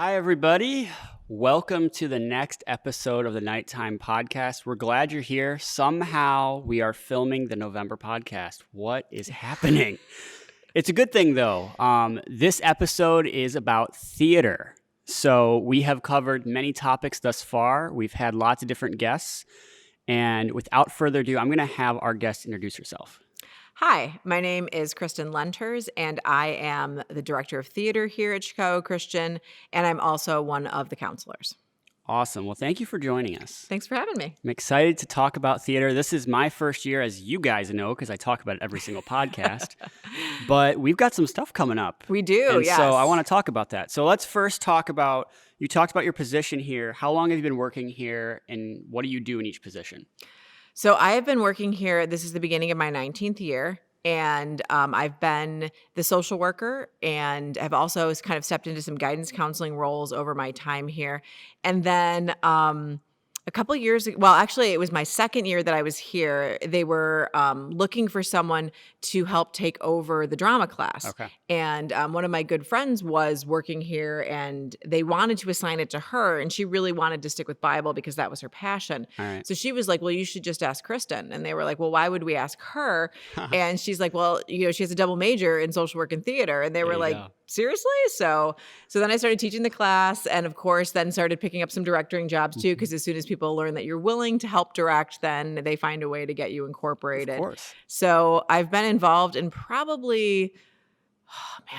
Hi, everybody. Welcome to the next episode of the KnightTime podcast. We're glad you're here. Somehow we are filming the November podcast. What is happening? It's a good thing, though. This episode is about theater. So we have covered many topics thus far. We've had lots of different guests. And without further ado, I'm going to have our guest introduce herself. Hi, my name is Cristin Lenters, and I am the Director of Theater here at Chicago Christian, and I'm also one of the counselors. Awesome. Well, thank you for joining us. Thanks for having me. I'm excited to talk about theater. This is my first year, as you guys know, because I talk about it every single podcast. But we've got some stuff coming up. We do, and yes. So I want to talk about that. So let's first talk about, you talked about your position here. How long have you been working here, and what do you do in each position? So I have been working here, this is the beginning of my 19th year, and I've been the social worker, and I've also kind of stepped into some guidance counseling roles over my time here. And then a couple of years ago, well, actually, it was my second year that I was here. They were looking for someone to help take over the drama class. Okay. And one of my good friends was working here, and they wanted to assign it to her, and she really wanted to stick with Bible because that was her passion. All right. So she was like, well, you should just ask Cristin. And they were like, well, why would we ask her? And she's like, well, she has a double major in social work and theater. And they were like, seriously? So then I started teaching the class, and of course then started picking up some directing jobs too, because as soon as people learn that you're willing to help direct, then they find a way to get you incorporated. Of course. So I've been involved in probably,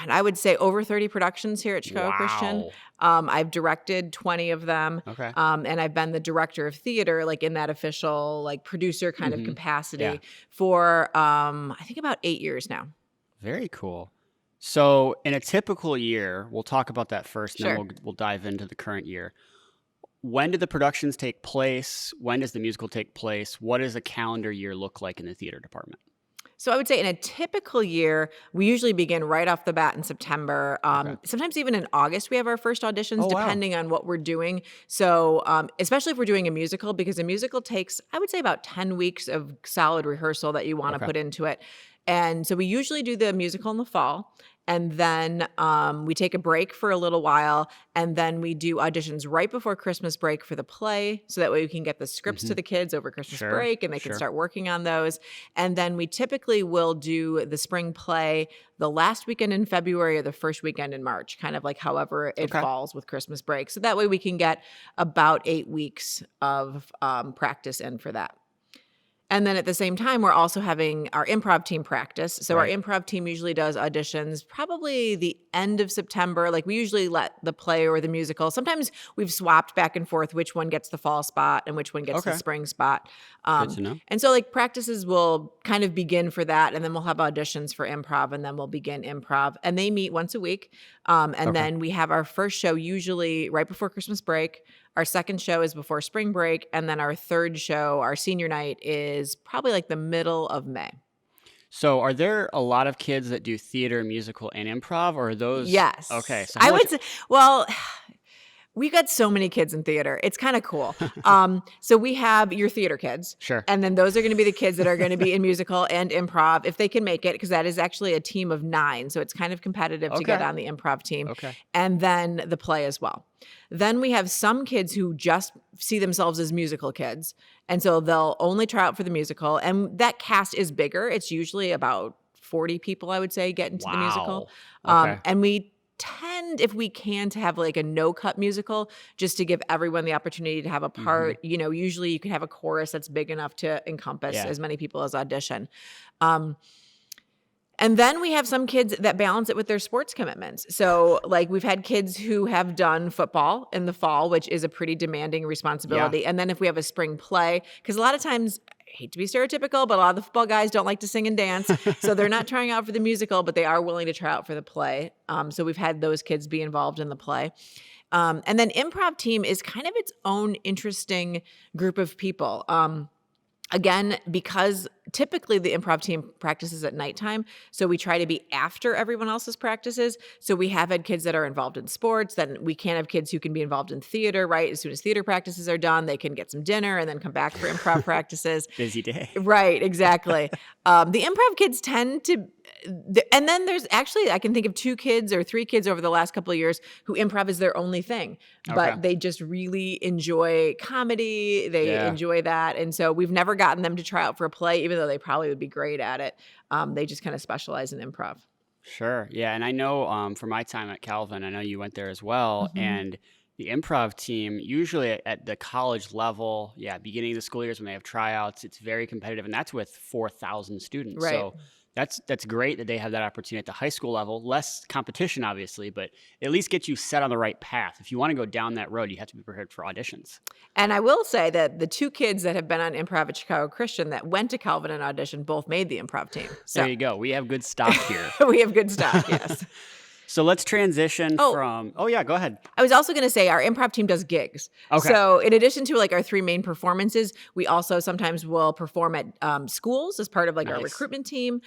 I would say over 30 productions here at Chicago Christian. I've directed 20 of them. Okay. And I've been the director of theater, like in that official, like producer kind of capacity for, I think about 8 years now. Very cool. So in a typical year, we'll talk about that first, and then we'll dive into the current year. When do the productions take place? When does the musical take place? What does a calendar year look like in the theater department? So I would say in a typical year, we usually begin right off the bat in September. Sometimes even in August, we have our first auditions, depending on what we're doing. So especially if we're doing a musical, because a musical takes, I would say, about 10 weeks of solid rehearsal that you want to put into it. And so we usually do the musical in the fall, and then we take a break for a little while, and then we do auditions right before Christmas break for the play, so that way we can get the scripts to the kids over Christmas break, and they can start working on those. And then we typically will do the spring play the last weekend in February or the first weekend in March, kind of like however it falls with Christmas break. So that way we can get about 8 weeks of practice in for that. And then at the same time, we're also having our improv team practice. So our improv team usually does auditions probably the end of September. Like we usually let the play or the musical. Sometimes we've swapped back and forth which one gets the fall spot and which one gets the spring spot. Good to know. And so like practices will kind of begin for that. And then we'll have auditions for improv, and then we'll begin improv. And they meet once a week. And then we have our first show usually right before Christmas break. Our second show is before spring break, and then our third show, our senior night, is probably like the middle of May. So are there a lot of kids that do theater, musical, and improv, or are those? Yes. Okay. So I would say, well, we got so many kids in theater. It's kind of cool. So we have your theater kids. Sure. And then those are going to be the kids that are going to be in musical and improv, if they can make it, because that is actually a team of 9. So it's kind of competitive to get on the improv team. Okay. And then the play as well. Then we have some kids who just see themselves as musical kids. And so they'll only try out for the musical. And that cast is bigger. It's usually about 40 people, I would say, get into the musical. And we tend, if we can, to have like a no-cut musical, just to give everyone the opportunity to have a part. Usually you can have a chorus that's big enough to encompass as many people as audition. And then we have some kids that balance it with their sports commitments. So like we've had kids who have done football in the fall, which is a pretty demanding responsibility. Yeah. And then if we have a spring play, because a lot of times, I hate to be stereotypical, but a lot of the football guys don't like to sing and dance. So they're not trying out for the musical, but they are willing to try out for the play. So we've had those kids be involved in the play. And then improv team is kind of its own interesting group of people. Again, because typically the improv team practices at nighttime, so we try to be after everyone else's practices. So we have had kids that are involved in sports, then we can have kids who can be involved in theater, right? As soon as theater practices are done, they can get some dinner and then come back for improv practices. Busy day. Right, exactly. The improv kids tend to And then there's actually, I can think of 2 kids or 3 kids over the last couple of years who improv is their only thing, but they just really enjoy comedy. They enjoy that. And so we've never gotten them to try out for a play, even though they probably would be great at it. They just kind of specialize in improv. Sure. Yeah. And I know from my time at Calvin, I know you went there as well. And the improv team, usually at the college level, beginning of the school years when they have tryouts, it's very competitive. And that's with 4,000 students. Right. So that's great that they have that opportunity at the high school level. Less competition, obviously, but at least get you set on the right path. If you want to go down that road, you have to be prepared for auditions. And I will say that the 2 kids that have been on improv at Chicago Christian that went to Calvin and auditioned both made the improv team. So there you go. We have good stock here. we have good stock, yes. So let's transition from. Oh yeah, go ahead. I was also going to say our improv team does gigs. Okay. So in addition to like our 3 main performances, we also sometimes will perform at schools as part of like our recruitment team.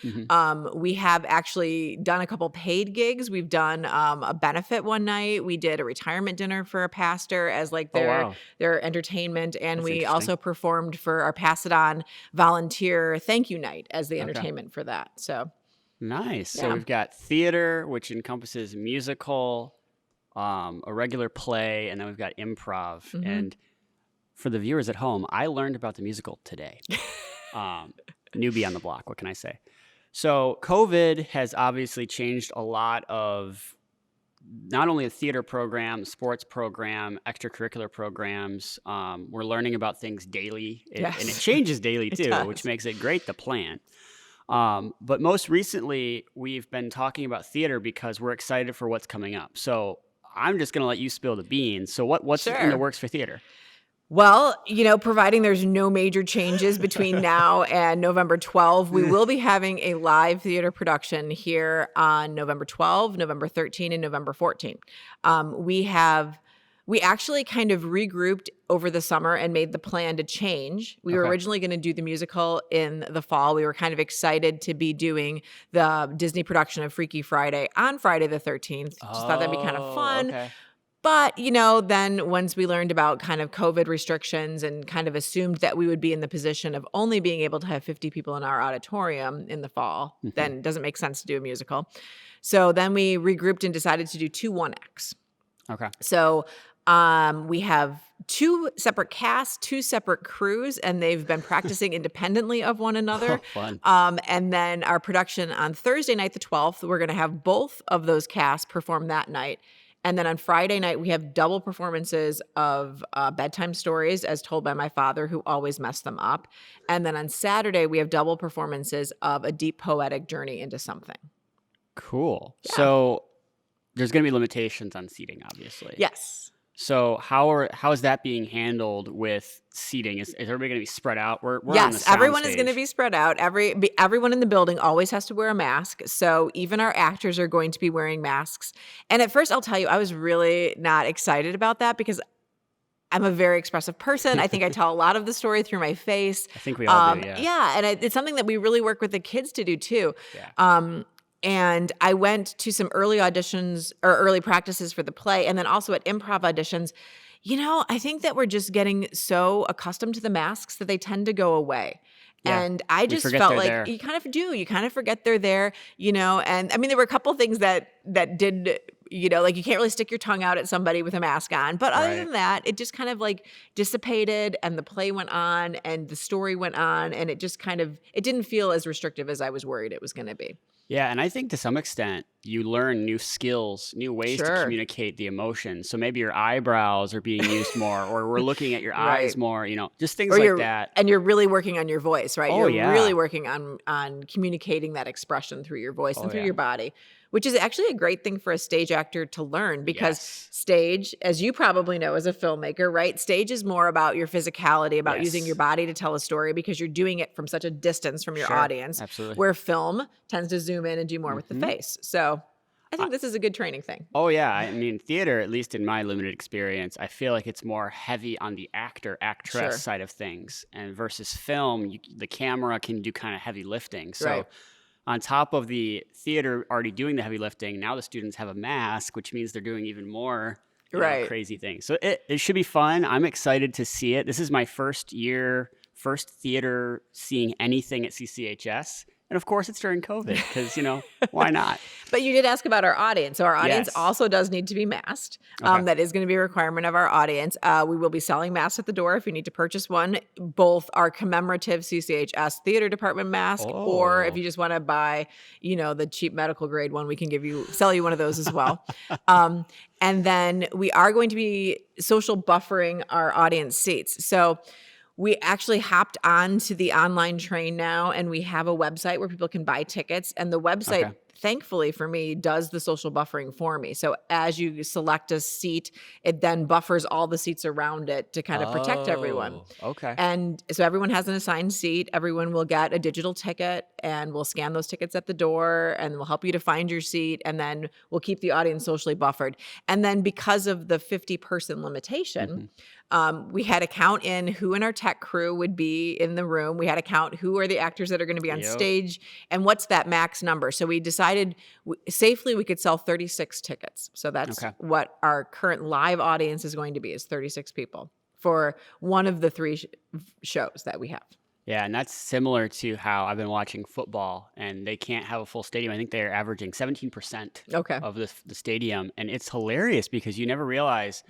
We have actually done a couple paid gigs. We've done a benefit one night. We did a retirement dinner for a pastor as like their entertainment, and we also performed for our Pass It On volunteer thank you night as the entertainment for that. So. Nice. Yeah. So we've got theater, which encompasses musical, a regular play, and then we've got improv. And for the viewers at home, I learned about the musical today. Newbie on the block, what can I say? So COVID has obviously changed a lot of not only the theater program, sports program, extracurricular programs. We're learning about things daily, and it changes daily too, which makes it great to plan. But most recently, we've been talking about theater because we're excited for what's coming up. So I'm just going to let you spill the beans. So what's in the works for theater? Well, providing there's no major changes between now and November 12, we will be having a live theater production here on November 12, November 13, and November 14. We actually kind of regrouped over the summer and made the plan to change. We were originally going to do the musical in the fall. We were kind of excited to be doing the Disney production of Freaky Friday on Friday the 13th. Just thought that'd be kind of fun. Okay. But, then once we learned about kind of COVID restrictions and kind of assumed that we would be in the position of only being able to have 50 people in our auditorium in the fall, then it doesn't make sense to do a musical. So then we regrouped and decided to do 2 one-acts. Okay. So we have 2 separate casts, 2 separate crews, and they've been practicing independently of one another. Fun. And then our production on Thursday night, the 12th, we're going to have both of those casts perform that night. And then on Friday night, we have double performances of bedtime stories as told by my father, who always messed them up. And then on Saturday, we have double performances of a deep poetic journey into something. Cool. Yeah. So there's going to be limitations on seating, obviously. Yes. So how is that being handled with seating? Is everybody going to be spread out? We're on the Yes, everyone stage. is going to be spread out. Everyone in the building always has to wear a mask. So even our actors are going to be wearing masks. And at first, I'll tell you, I was really not excited about that because I'm a very expressive person. I think I tell a lot of the story through my face. I think we all do, yeah. Yeah, and it's something that we really work with the kids to do too. Yeah. And I went to some early auditions or early practices for the play, and then also at improv auditions. I think that we're just getting so accustomed to the masks that they tend to go away. Yeah, and I just felt like you kind of do. You kind of forget they're there, And I mean, there were a couple things that did, like you can't really stick your tongue out at somebody with a mask on. But other than that, it just kind of like dissipated, and the play went on, and the story went on, and it just it didn't feel as restrictive as I was worried it was going to be. Yeah, and I think to some extent you learn new skills, new ways to communicate the emotion. So maybe your eyebrows are being used more, or we're looking at your eyes more, just things like that. And you're really working on your voice, right? Oh, you're really working on communicating that expression through your voice and through your body, which is actually a great thing for a stage actor to learn because stage, as you probably know as a filmmaker, right? Stage is more about your physicality, about using your body to tell a story because you're doing it from such a distance from your audience. Absolutely. Where film tends to zoom in and do more with the face. So I think this is a good training thing. Oh, yeah. I mean, theater, at least in my limited experience, I feel like it's more heavy on the actress side of things. And versus film, the camera can do kind of heavy lifting. So on top of the theater already doing the heavy lifting, now the students have a mask, which means they're doing even more crazy things. So it should be fun. I'm excited to see it. This is my first theater seeing anything at CCHS. And of course, it's during COVID because, why not? But you did ask about our audience. So our audience Yes. also does need to be masked. Okay. That is going to be a requirement of our audience. We will be selling masks at the door if you need to purchase one, both our commemorative CCHS Theater Department mask, or if Oh. you just want to buy, the cheap medical grade one, we can sell you one of those as well. And then we are going to be social buffering our audience seats. So we actually hopped onto the online train now, and we have a website where people can buy tickets. And the website, Okay. thankfully for me, does the social buffering for me. So as you select a seat, it then buffers all the seats around it to kind of protect everyone. Okay. And so everyone has an assigned seat. Everyone will get a digital ticket, and we'll scan those tickets at the door, and we'll help you to find your seat. And then we'll keep the audience socially buffered. And then because of the 50-person limitation, we had to count in who in our tech crew would be in the room. We had to count who are the actors that are going to be on stage and what's that max number. So we decided safely we could sell 36 tickets. So that's what our current live audience is going to be, is 36 people for one of the three shows that we have. Yeah, and that's similar to how I've been watching football, and they can't have a full stadium. I think they're averaging 17% of the stadium, and it's hilarious because you never realize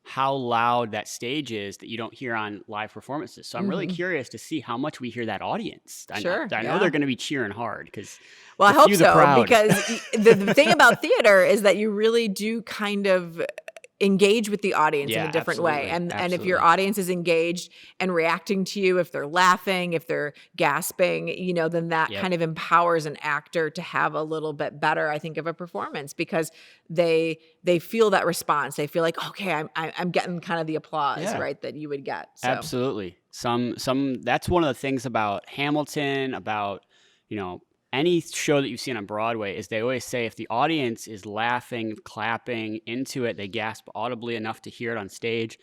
how loud that stage is that you don't hear on live performances. So I'm really curious to see how much we hear that audience. I know they're going to be cheering hard because I hope so, because the thing about theater is that you really do kind of engage with the audience in a different way. And if your audience is engaged and reacting to you, if they're laughing, if they're gasping, then that kind of empowers an actor to have a little bit better, I think, of a performance, because they feel that response. They feel like, okay, I'm getting kind of the applause, right, that you would get. So. Absolutely. That's one of the things about Hamilton, about, any show that you've seen on Broadway, is they always say if the audience is laughing, clapping into it, they gasp audibly enough to hear it on stage,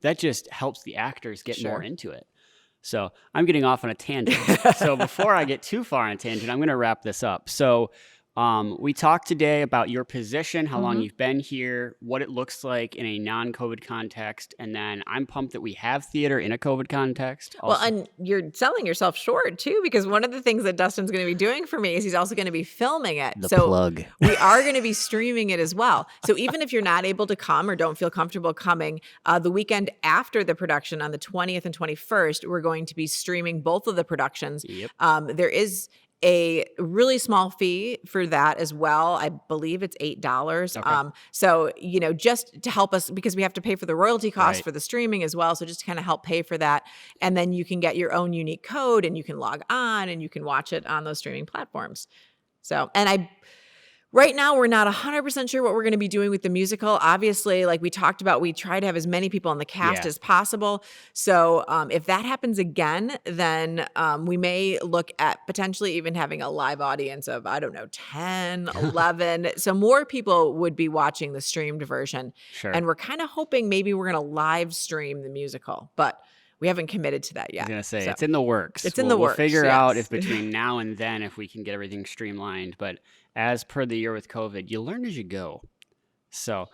that just helps the actors get more into it. So I'm getting off on a tangent. So before I get too far on a tangent, I'm going to wrap this up. So we talked today about your position, how long you've been here, what it looks like in a non-COVID context, and then I'm pumped that we have theater in a COVID context. Also. Well, and you're selling yourself short too, because one of the things that Dustin's going to be doing for me is he's also going to be filming it. Plug. We are going to be streaming it as well. So even if you're not able to come or don't feel comfortable coming, the weekend after the production on the 20th and 21st, we're going to be streaming both of the productions. Yep. There is a really small fee for that as well. I believe it's $8. Okay. So, just to help us, because we have to pay for the royalty costs for the streaming as well. So just to kind of help pay for that. And then you can get your own unique code, and you can log on and you can watch it on those streaming platforms. So, right now, we're not 100% sure what we're going to be doing with the musical. Obviously, like we talked about, we try to have as many people in the cast as possible. So if that happens again, then we may look at potentially even having a live audience of, 10, 11. So more people would be watching the streamed version. Sure. And we're kind of hoping maybe we're going to live stream the musical. But we haven't committed to that yet. I was going to say, it's in the works. We'll We'll figure out if between now and then, if we can get everything streamlined. But as per the year with COVID, you learn as you go. So,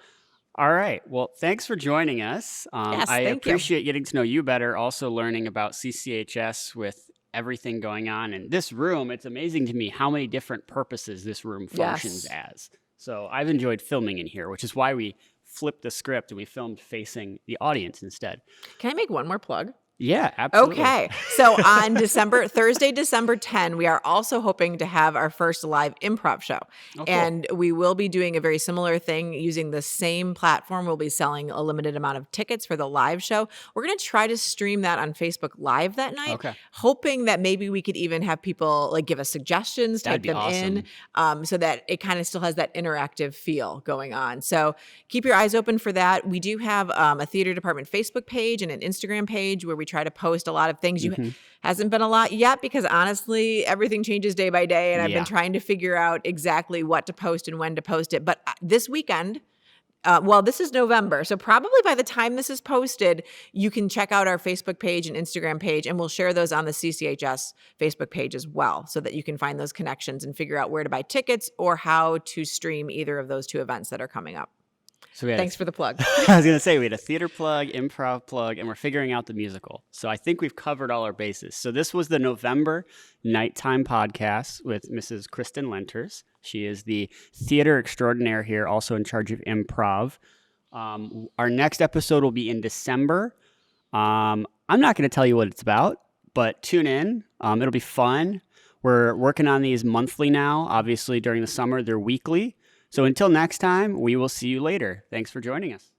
all right. Well, thanks for joining us. I appreciate getting to know you better, also learning about CCHS with everything going on in this room. It's amazing to me how many different purposes this room functions as. So I've enjoyed filming in here, which is why we flipped the script and we filmed facing the audience instead. Can I make one more plug? Yeah, absolutely. Okay. So on Thursday, December 10, we are also hoping to have our first live improv show. Oh, cool. And we will be doing a very similar thing using the same platform. We'll be selling a limited amount of tickets for the live show. We're going to try to stream that on Facebook Live that night, hoping that maybe we could even have people like give us suggestions, type them in, so that it kind of still has that interactive feel going on. So keep your eyes open for that. We do have a theater department Facebook page and an Instagram page where we try to post a lot of things. Hasn't been a lot yet because honestly, everything changes day by day. And I've been trying to figure out exactly what to post and when to post it. But this weekend, this is November. So probably by the time this is posted, you can check out our Facebook page and Instagram page, and we'll share those on the CCHS Facebook page as well, so that you can find those connections and figure out where to buy tickets or how to stream either of those two events that are coming up. So Thanks for the plug. I was going to say, we had a theater plug, improv plug, and we're figuring out the musical. So I think we've covered all our bases. So this was the November Nighttime podcast with Mrs. Cristin Lenters. She is the theater extraordinaire here, also in charge of improv. Our next episode will be in December. I'm not going to tell you what it's about, but tune in. It'll be fun. We're working on these monthly now. Obviously, during the summer, they're weekly. So until next time, we will see you later. Thanks for joining us.